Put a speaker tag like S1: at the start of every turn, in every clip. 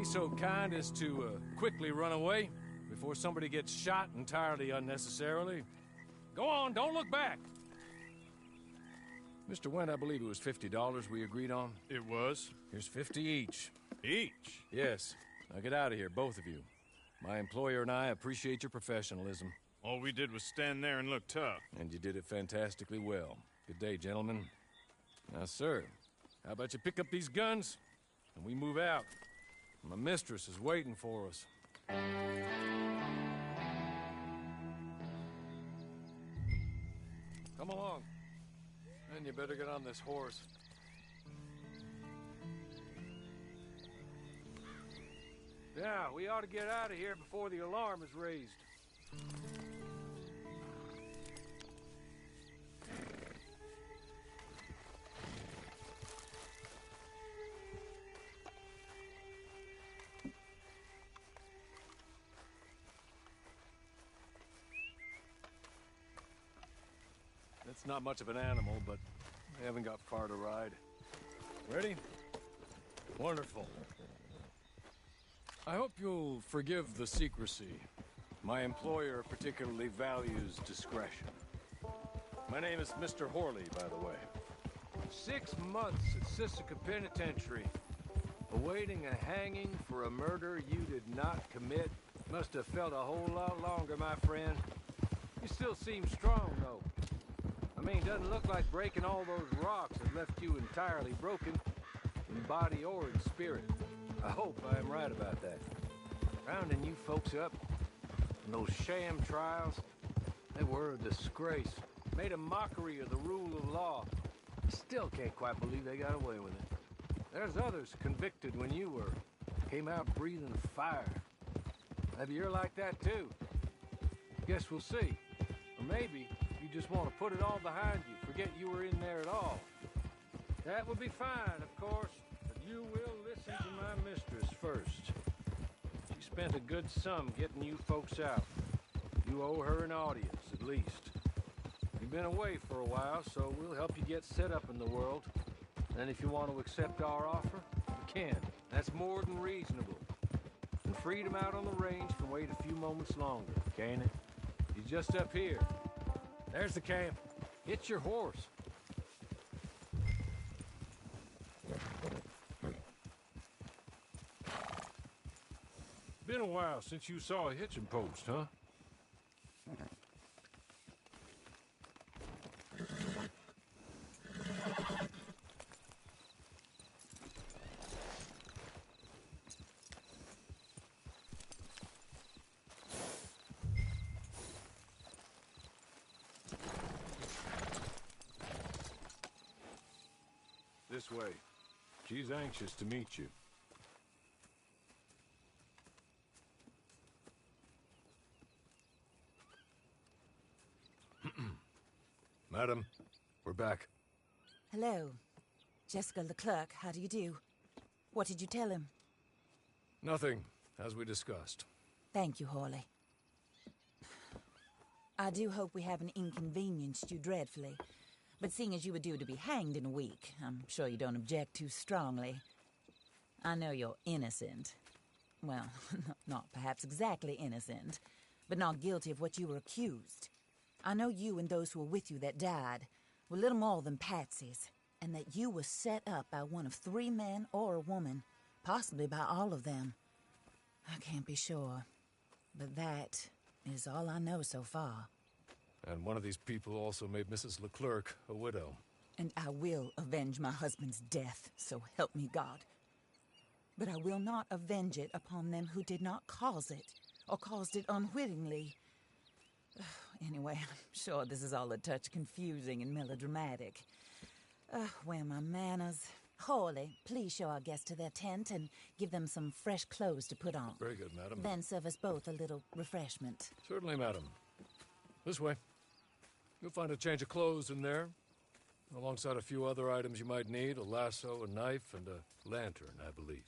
S1: be so kind as to quickly run away before somebody gets shot entirely unnecessarily? Go on, don't look back! Mr. Wendt, I believe it was $50 we agreed on.
S2: It was?
S1: Here's 50 each.
S2: Each?
S1: Yes. Now get out of here, both of you. My employer and I appreciate your professionalism.
S2: All we did was stand there and look tough.
S1: And you did it fantastically well. Good day, gentlemen. Now, sir, how about you pick up these guns and we move out? My mistress is waiting for us. Come along. And you better get on this horse. Yeah, we ought to get out of here before the alarm is raised. It's not much of an animal, but I haven't got far to ride. Ready? Wonderful. I hope you'll forgive the secrecy. My employer particularly values discretion. My name is Mr. Horley, by the way. 6 months at Sisika Penitentiary, awaiting a hanging for a murder you did not commit. Must have felt a whole lot longer, my friend. You still seem strong, though. I mean, doesn't look like breaking all those rocks has left you entirely broken, in body or in spirit. I hope I am right about that. Rounding you folks up, and those sham trials, they were a disgrace. Made a mockery of the rule of law. I still can't quite believe they got away with it. There's others convicted when you were. Came out breathing fire. Maybe you're like that too. Guess we'll see. Or maybe you just want to put it all behind you, forget you were in there at all. That would be fine, of course, but you will listen to my mistress first. She spent a good sum getting you folks out. You owe her an audience, at least. You've been away for a while, so we'll help you get set up in the world. And if you want to accept our offer, you can. That's more than reasonable. And freedom out on the range can wait a few moments longer, can't it? He's just up here. There's the camp. Hit your horse. Been a while since you saw a hitching post, huh? This way. She's anxious to meet you. Madam, we're back.
S3: Hello. Jessica Leclerc, how do you do? What did you tell him?
S1: Nothing, as we discussed.
S3: Thank you, Horley. I do hope we haven't inconvenienced you dreadfully. But seeing as you were due to be hanged in a week, I'm sure you don't object too strongly. I know you're innocent. Well, not perhaps exactly innocent, but not guilty of what you were accused. I know you and those who were with you that died were little more than patsies, and that you were set up by one of 3 men or a woman, possibly by all of them. I can't be sure, but that is all I know so far.
S1: And one of these people also made Mrs. Leclerc a widow.
S3: And I will avenge my husband's death, so help me God. But I will not avenge it upon them who did not cause it, or caused it unwittingly. Anyway, I'm sure this is all a touch confusing and melodramatic. Where are my manners? Horley, please show our guests to their tent and give them some fresh clothes to put on.
S1: Very good, madam.
S3: Then serve us both a little refreshment.
S1: Certainly, madam. This way. You'll find a change of clothes in there, alongside a few other items you might need, a lasso, a knife, and a lantern, I believe.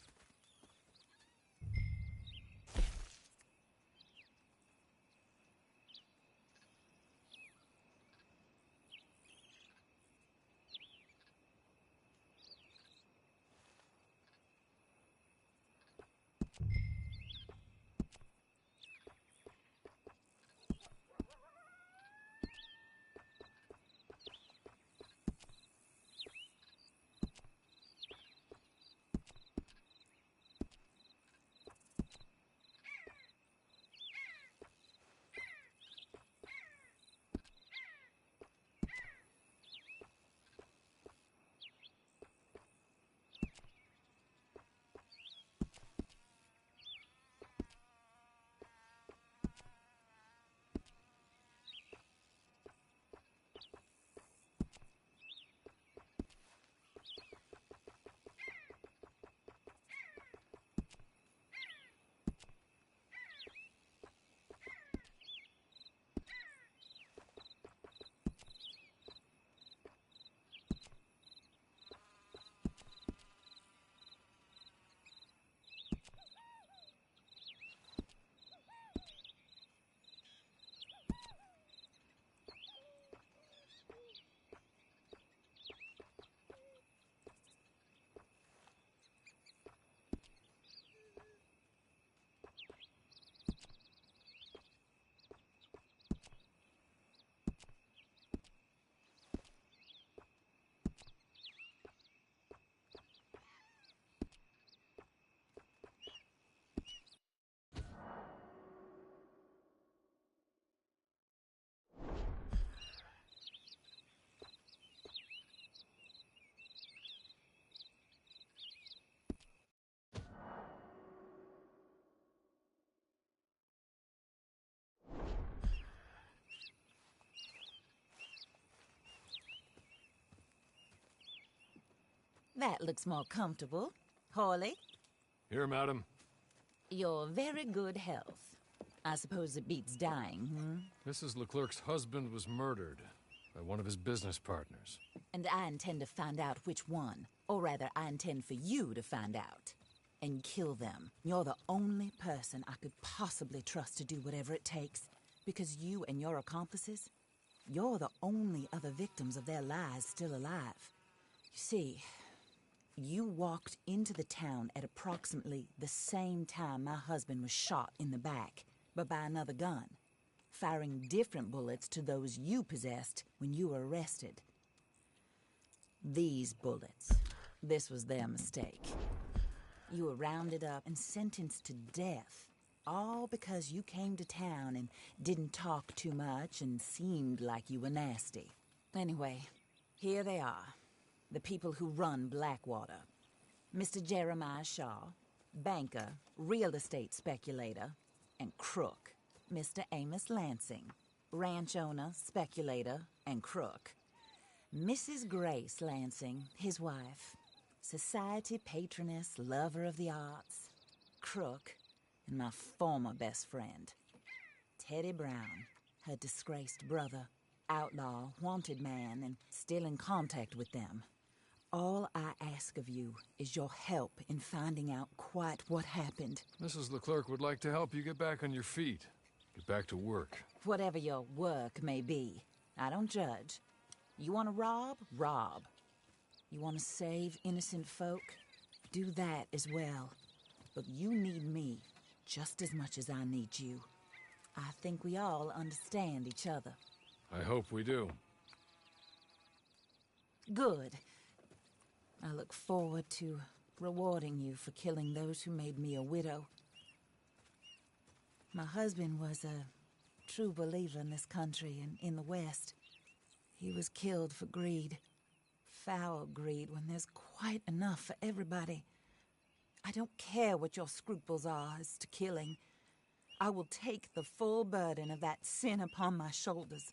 S3: That looks more comfortable. Hawley,
S1: Here, madam.
S3: your very good health. I suppose it beats dying,
S1: Mrs. Leclerc's husband was murdered by one of his business partners.
S3: And I intend to find out which one. Or rather, I intend for you to find out. And kill them. You're the only person I could possibly trust to do whatever it takes. Because you and your accomplices, you're the only other victims of their lies still alive. You see, you walked into the town at approximately the same time my husband was shot in the back, but by another gun, firing different bullets to those you possessed when you were arrested. These bullets, this was their mistake. You were rounded up and sentenced to death, all because you came to town and didn't talk too much and seemed like you were nasty. Anyway, here they are, the people who run Blackwater. Mr. Jeremiah Shaw, banker, real estate speculator, and crook. Mr. Amos Lansing, ranch owner, speculator, and crook. Mrs. Grace Lansing, his wife, society patroness, lover of the arts, crook, and my former best friend, Teddy Brown, her disgraced brother, outlaw, wanted man, and still in contact with them. All I ask of you is your help in finding out quite what happened.
S1: Mrs. Leclerc would like to help you get back on your feet. Get back to work.
S3: Whatever your work may be, I don't judge. You want to rob? Rob. You want to save innocent folk? Do that as well. But you need me just as much as I need you. I think we all understand each other.
S1: I hope we do.
S3: Good. I look forward to rewarding you for killing those who made me a widow. My husband was a true believer in this country and in the West. He was killed for greed. Foul greed when there's quite enough for everybody. I don't care what your scruples are as to killing. I will take the full burden of that sin upon my shoulders.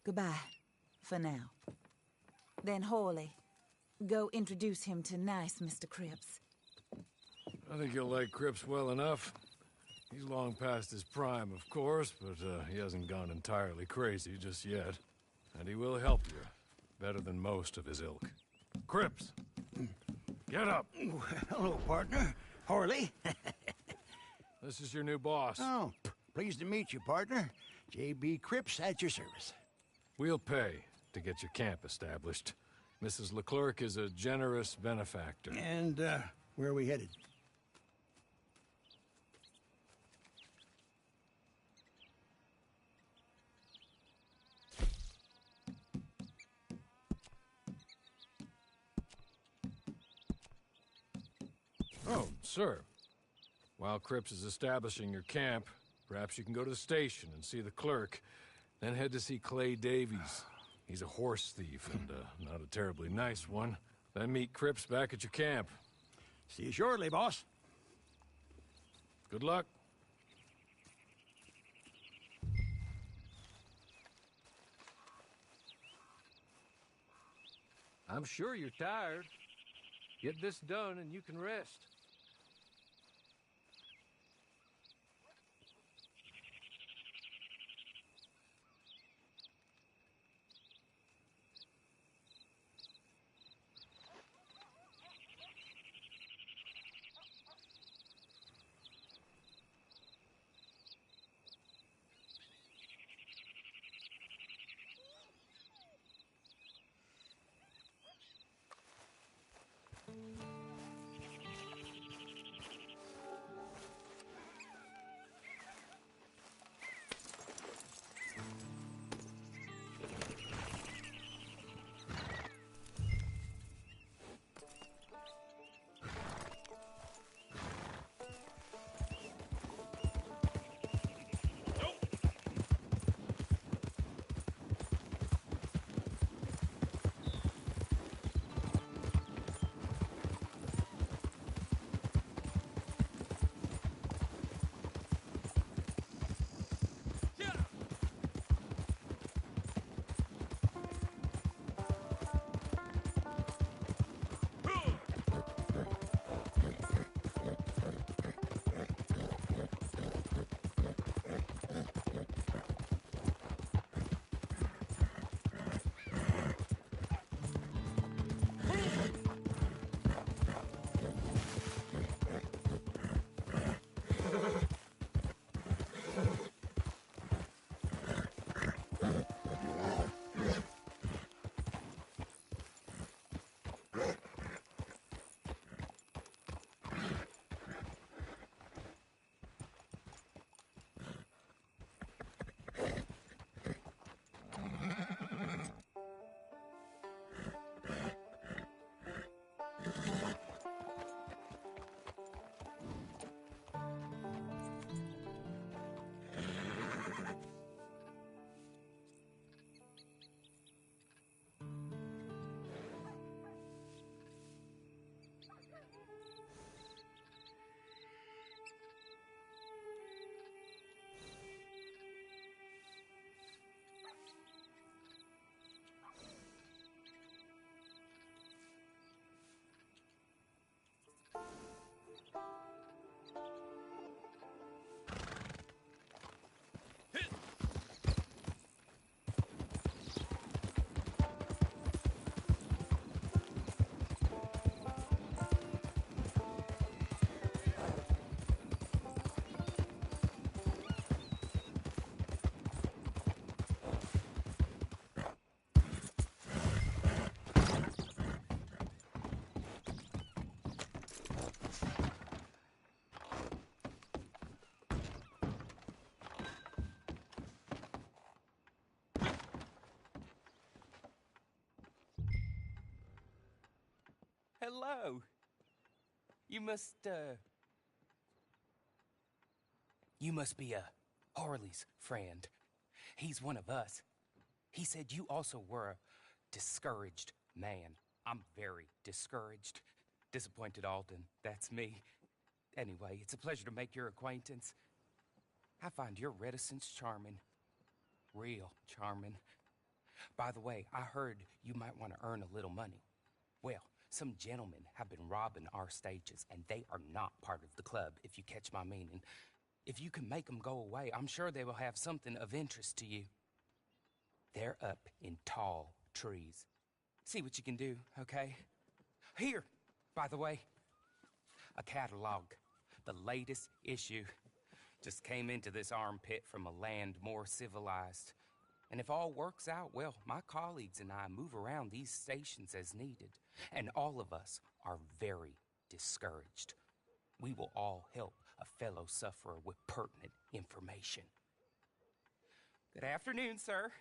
S3: Goodbye, for now. Then Hawley, go introduce him to nice Mr. Cripps.
S1: I think you'll like Cripps well enough. He's long past his prime, of course, but he hasn't gone entirely crazy just yet. And he will help you, better than most of his ilk. Cripps! Get up!
S4: Hello, partner. Hawley.
S1: This is your new boss.
S4: Oh, pleased to meet you, partner. J.B. Cripps at your service.
S1: We'll pay to get your camp established. Mrs. Leclerc is a generous benefactor.
S4: And, where are we headed?
S1: Oh, sir. While Cripps is establishing your camp, perhaps you can go to the station and see the clerk, then head to see Clay Davies. He's a horse thief and not a terribly nice one. Then meet Cripps back at your camp.
S4: See you shortly, boss.
S1: Good luck.
S5: I'm sure you're tired. Get this done and you can rest.
S6: Hello. You must be Harley's friend. He's one of us. He said you also were a discouraged man. I'm very discouraged. Disappointed Alden, that's me. Anyway, it's a pleasure to make your acquaintance. I find your reticence charming. Real charming. By the way, I heard you might want to earn a little money. Well, some gentlemen have been robbing our stages, and they are not part of the club, if you catch my meaning. If you can make them go away, I'm sure they will have something of interest to you. They're up in tall trees. See what you can do, okay? Here, by the way, a catalog. The latest issue. Just came into this armpit from a land more civilized. And if all works out, well, my colleagues and I move around these stations as needed. And all of us are very discouraged. We will all help a fellow sufferer with pertinent information. Good afternoon, sir.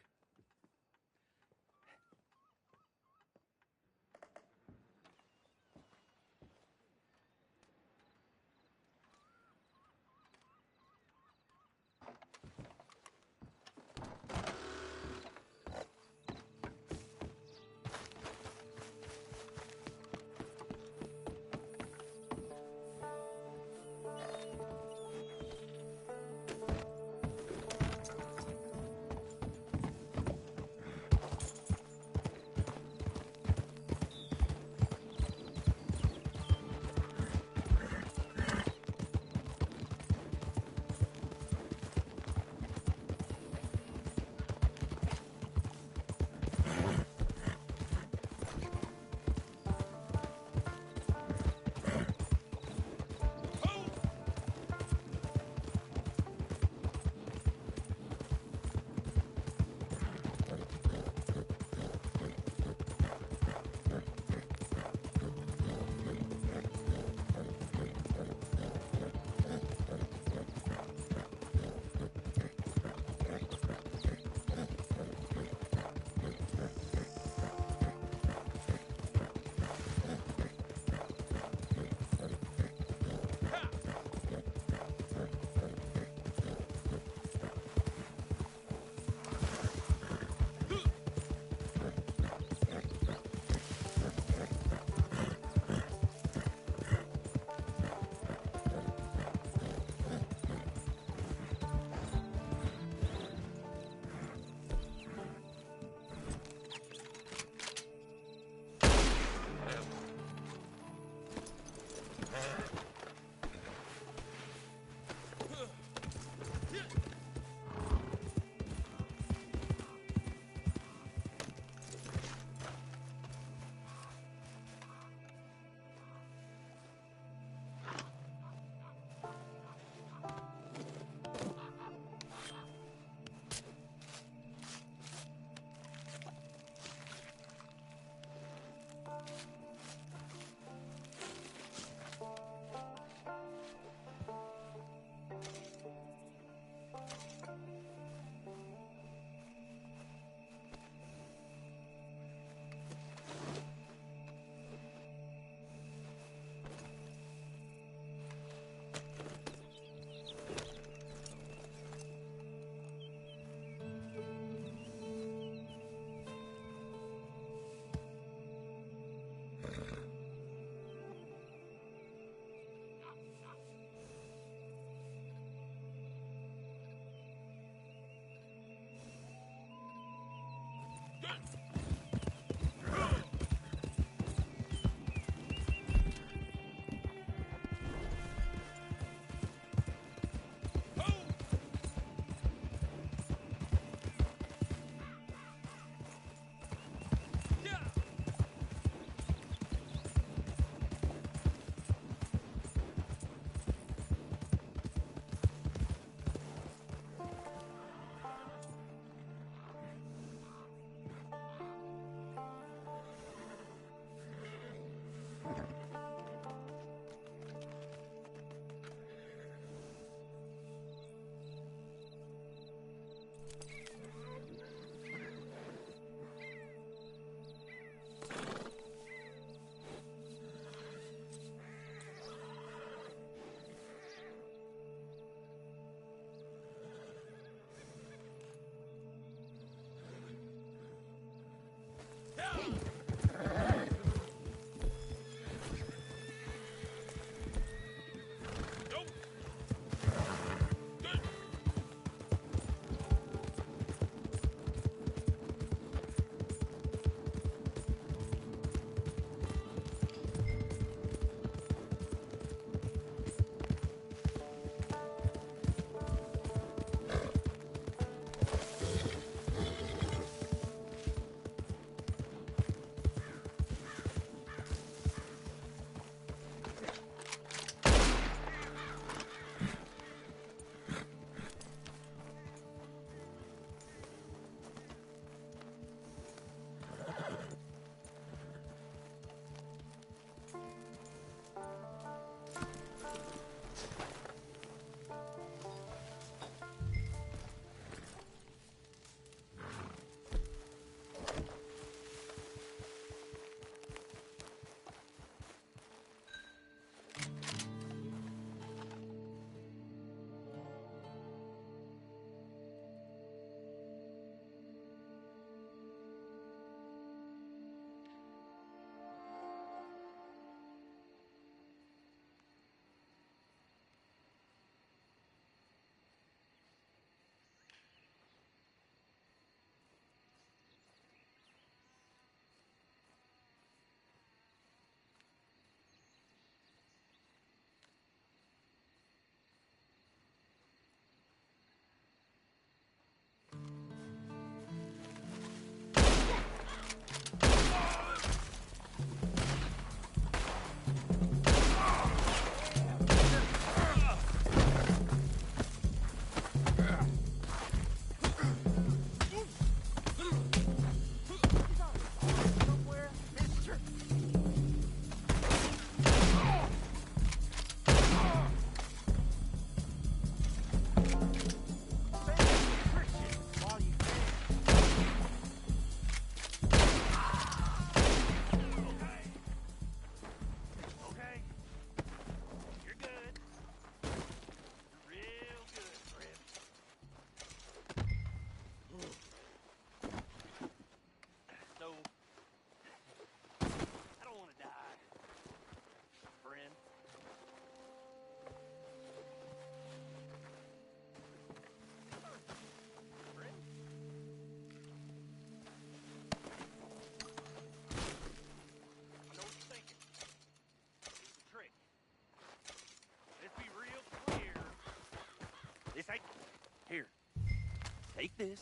S7: take this.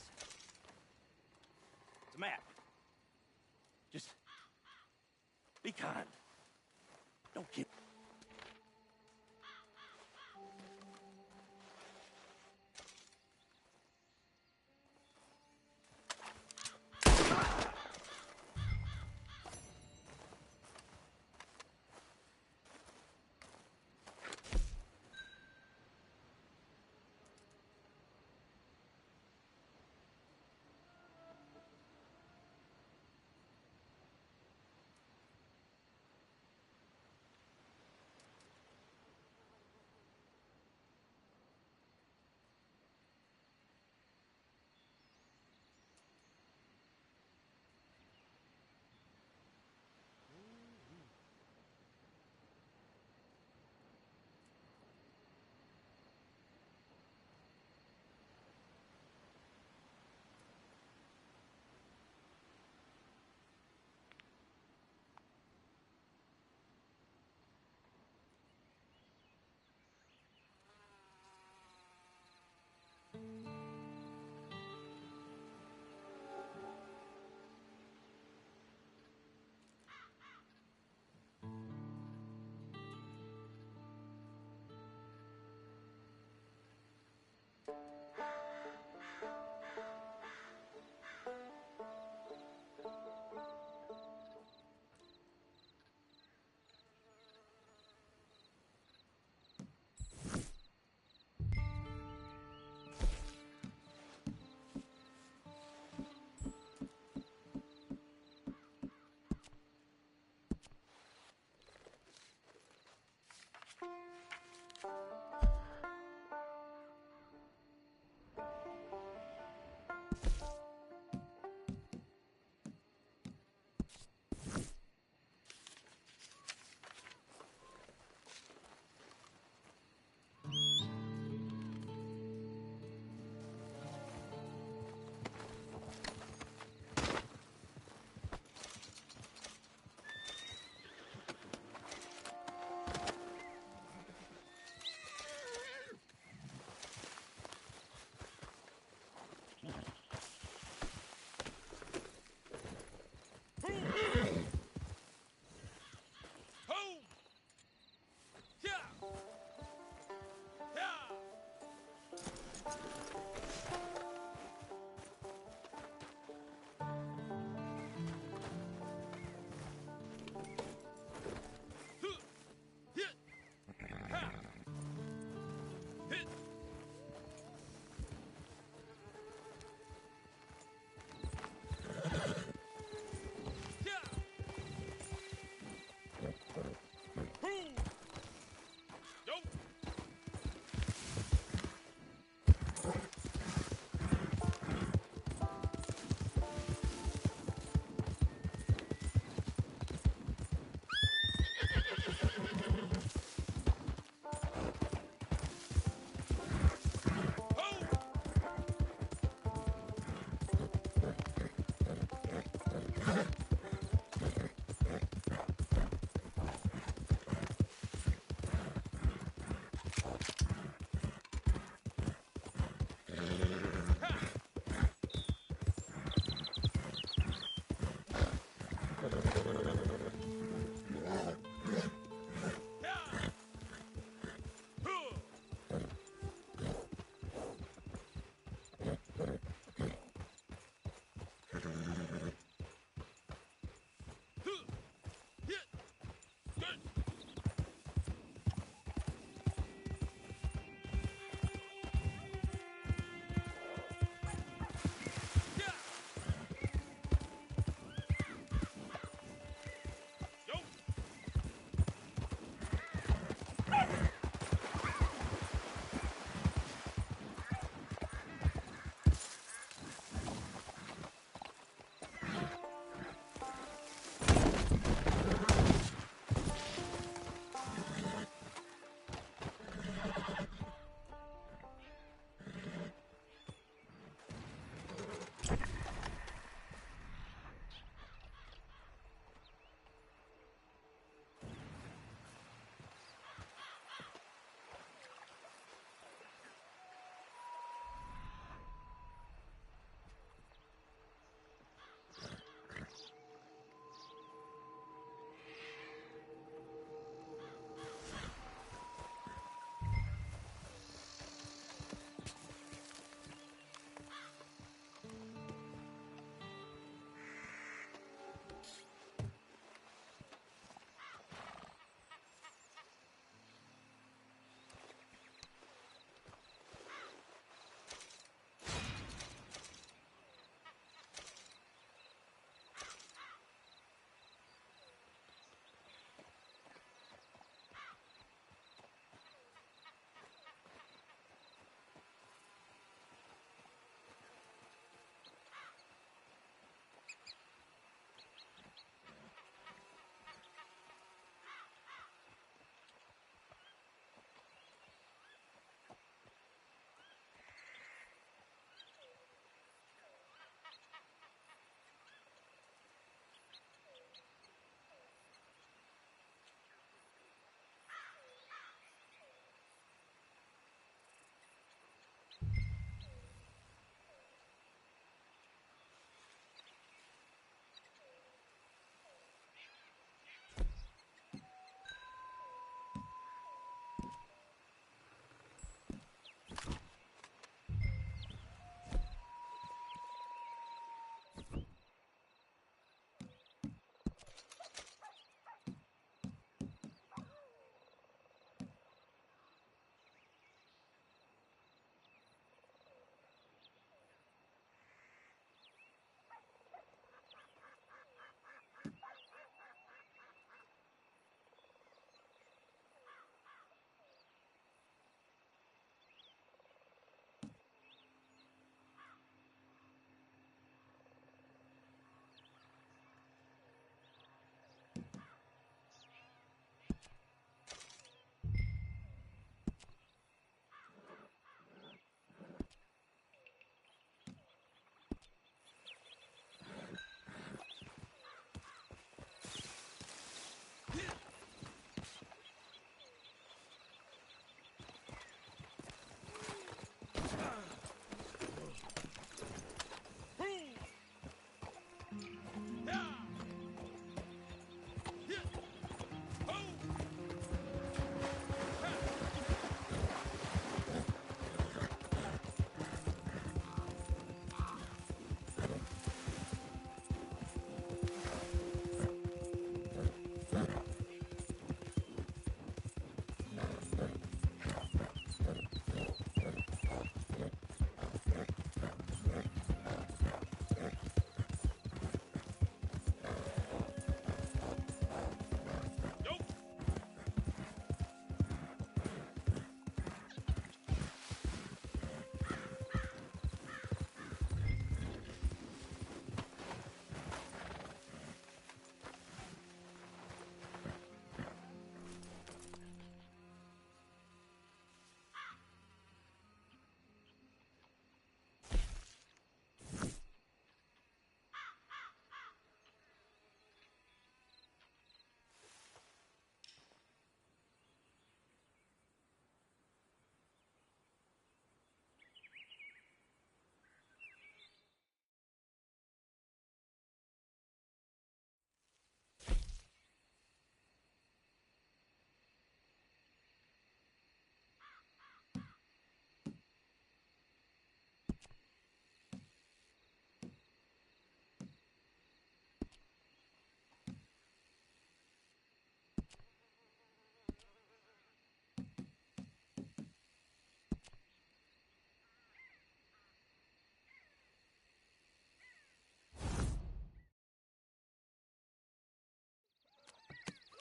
S7: It's a map. Just be kind. Don't kill.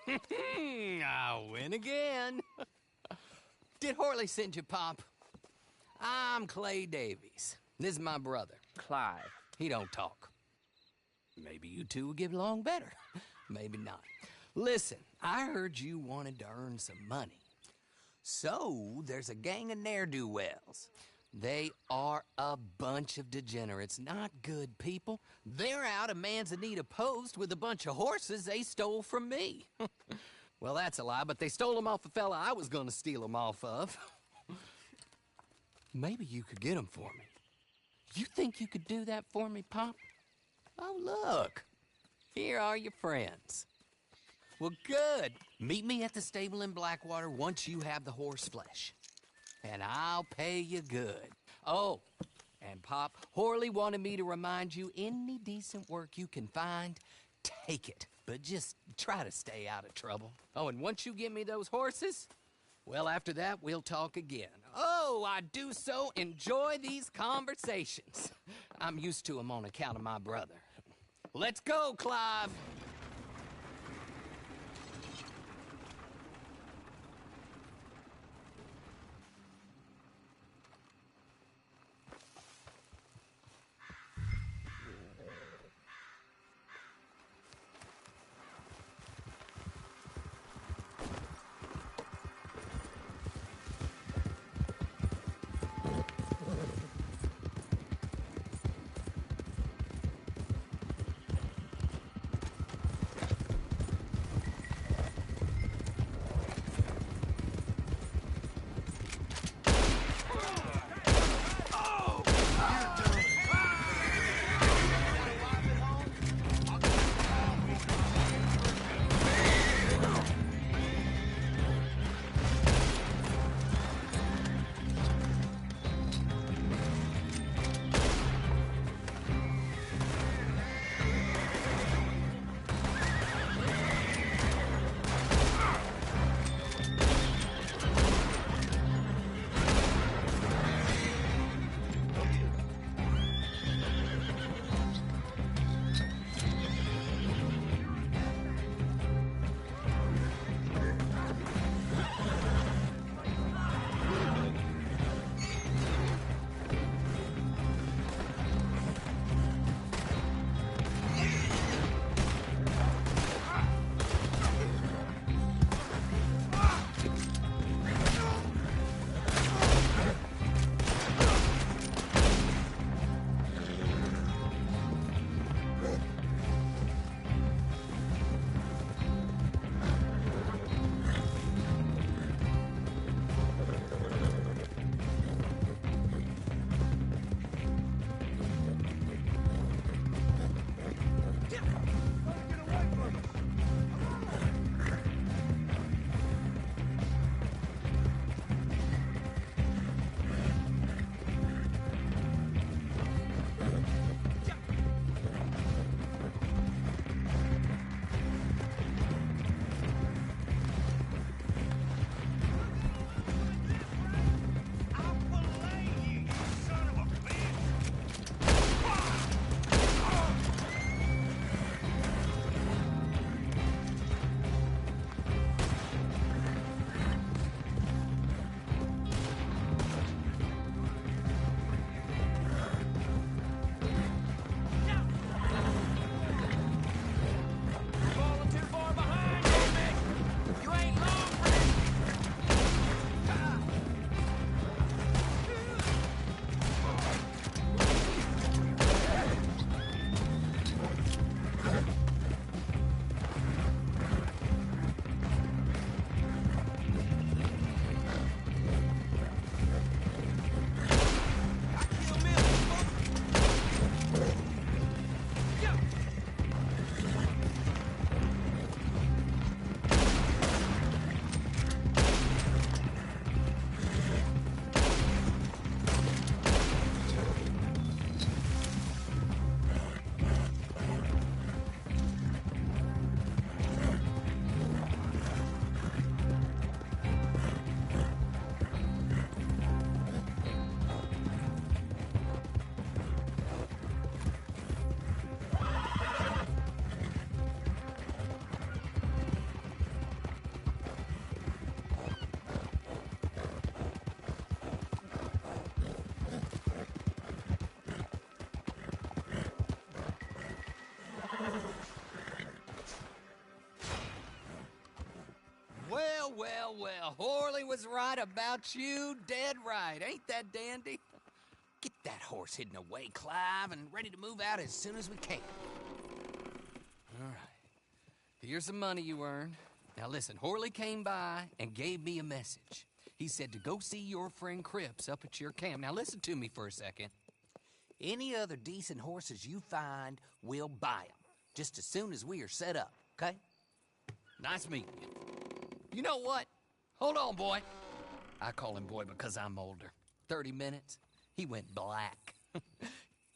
S8: I win again. Did Horley send you, Pop? I'm Clay Davies. This is my brother, Clive. He don't talk. Maybe you two will get along better. Maybe not. Listen, I heard you wanted to earn some money. So, there's a gang of ne'er-do-wells. They are a bunch of degenerates, not good people. They're out of Manzanita Post with a bunch of horses they stole from me. Well, that's a lie, but they stole them off a fella I was gonna steal them off of. Maybe you could get them for me. You think you could do that for me, Pop? Oh, look. Here are your friends. Well, good. Meet me at the stable in Blackwater once you have the horse flesh. And I'll pay you good. Oh, and Pop, Horley wanted me to remind you, any decent work you can find, take it. But just try to stay out of trouble. Oh, and once you give me those horses, well, after that, we'll talk again. Oh, I do so enjoy these conversations. I'm used to them on account of my brother. Let's go, Clive. Horley was right about you, dead right. Ain't that dandy? Get that horse hidden away, Clive, and ready to move out as soon as we can. All right. Here's the money you earned. Now listen, Horley came by and gave me a message. He said to go see your friend Cripps up at your camp. Now listen to me for a second. Any other decent horses you find, we'll buy them. Just as soon as we are set up, okay? Nice meeting you. You know what? Hold on, boy. I call him boy because I'm older. 30 minutes, he went black.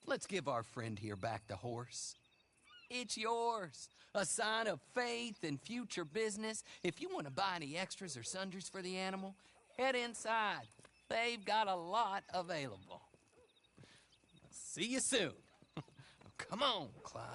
S8: Let's give our friend here back the horse. It's yours. A sign of faith and future business. If you want to buy any extras or sundries for the animal, head inside. They've got a lot available. See you soon. Come on, Clive.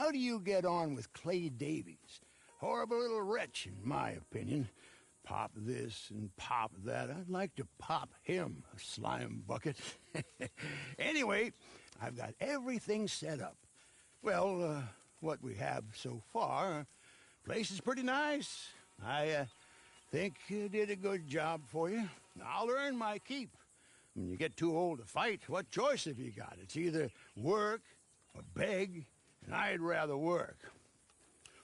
S4: how do you get on with Clay Davies? Horrible little wretch, in my opinion. Pop this and pop that. I'd like to pop him, a slime bucket. Anyway, I've got everything set up. Well, what we have so far, place is pretty nice. I think you did a good job for you. I'll earn my keep. When you get too old to fight, what choice have you got? It's either work or beg, and I'd rather work.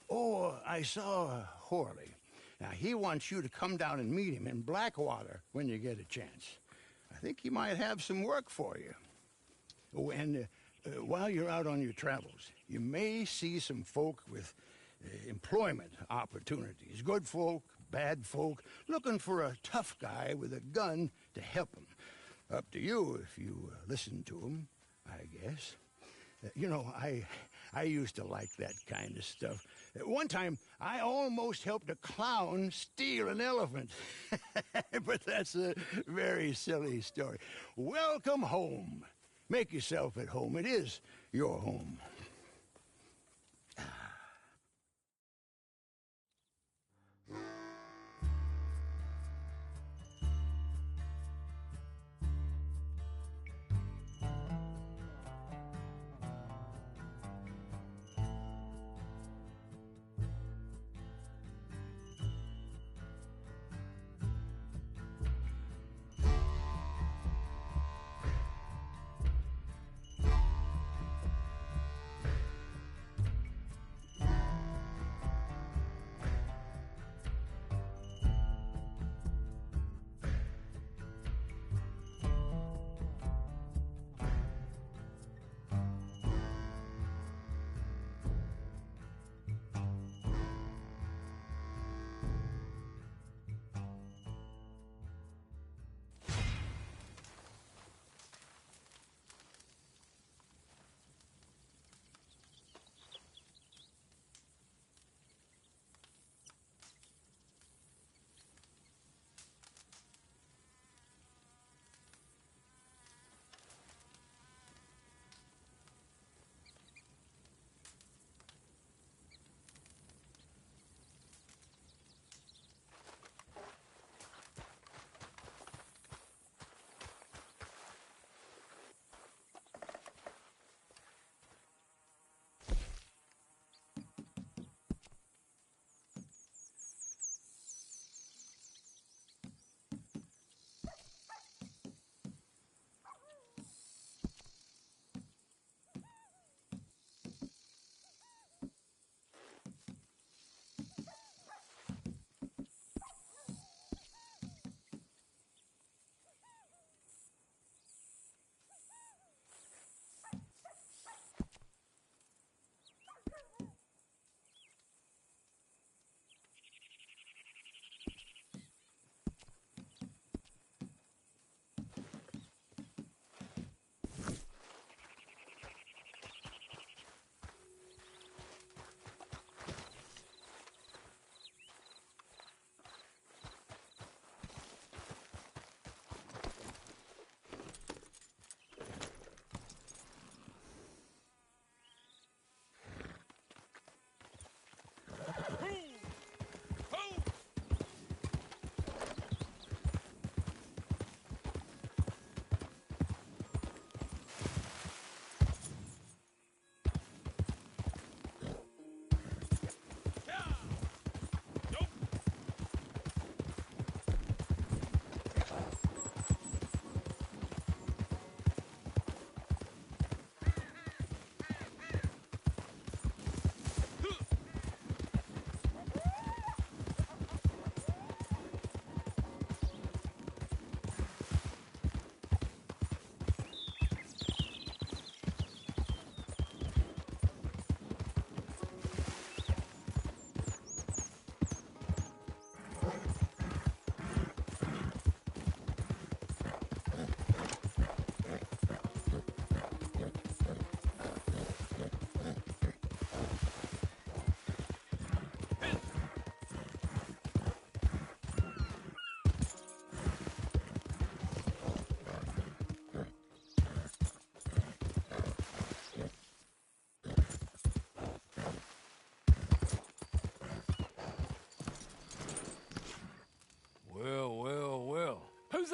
S4: Oh, I saw Horley. Now, he wants you to come down and meet him in Blackwater when you get a chance. I think he might have some work for you. Oh, and while you're out on your travels, you may see some folk with employment opportunities. Good folk, bad folk, looking for a tough guy with a gun to help them. Up to you if you listen to them, I guess. You know, I used to like that kind of stuff. One time, I almost helped a clown steal an elephant. But that's a very silly story. Welcome home. Make yourself at home. It is your home.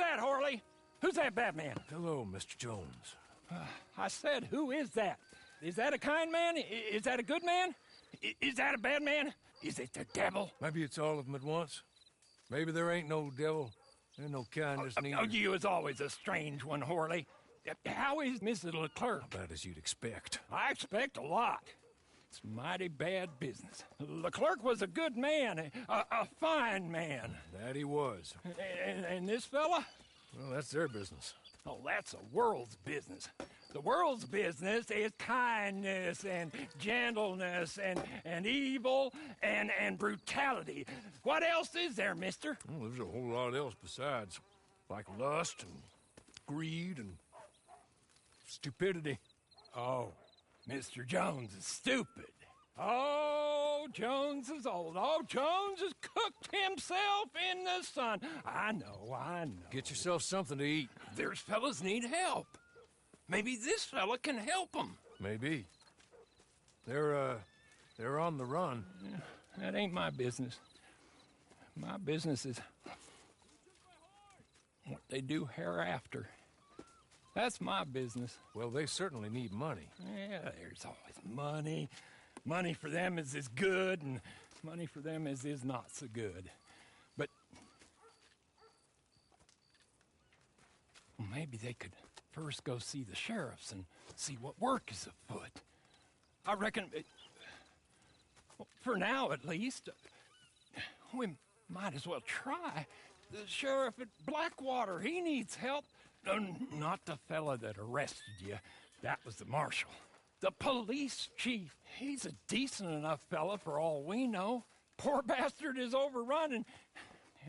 S5: that, Horley? Who's that Batman?
S1: Hello, Mr. Jones.
S5: I said, who is that? Is that a kind man? Is that a good man? Is that a bad man? Is it the devil?
S1: Maybe it's all of them at once. Maybe there ain't no devil. There's no kindness neither.
S5: Oh, you is always a strange one, Horley. How is Mrs. Leclerc?
S1: About as you'd expect.
S5: I expect a lot. It's mighty bad business. Leclerc was a good man, a fine man.
S1: That he was.
S5: And this fella?
S1: Well, that's their business.
S5: Oh, that's the world's business. The world's business is kindness and gentleness and evil and brutality. What else is there, mister?
S1: Well, there's a whole lot else besides. Like lust and greed and stupidity.
S5: Oh, Mr. Jones is stupid. Oh, Jones is old. Oh, Jones has cooked himself in the sun. I know.
S1: Get yourself something to eat.
S5: There's fellas need help. Maybe this fella can help them.
S1: Maybe. They're on the run.
S5: That ain't my business. My business is what they do hereafter. That's my business.
S1: Well, they certainly need money.
S5: Yeah, there's always money. Money for them is good, and money for them is not so good. But well, maybe they could first go see the sheriffs and see what work is afoot. I reckon, for now at least, we might as well try. The sheriff at Blackwater, he needs help. Not the fella that arrested you. That was the marshal. The police chief. He's a decent enough fella for all we know. Poor bastard is overrun,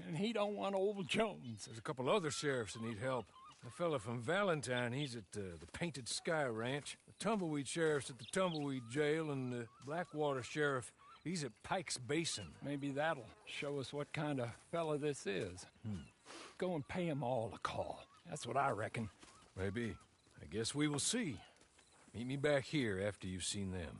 S5: and he don't want old Jones.
S1: There's a couple other sheriffs that need help. The fella from Valentine, he's at the Painted Sky Ranch. The Tumbleweed sheriff's at the Tumbleweed Jail, and the Blackwater sheriff, he's at Pike's Basin.
S5: Maybe that'll show us what kind of fella this is. Go and pay them all a call. That's what I reckon.
S1: Maybe. I guess we will see. Meet me back here after you've seen them.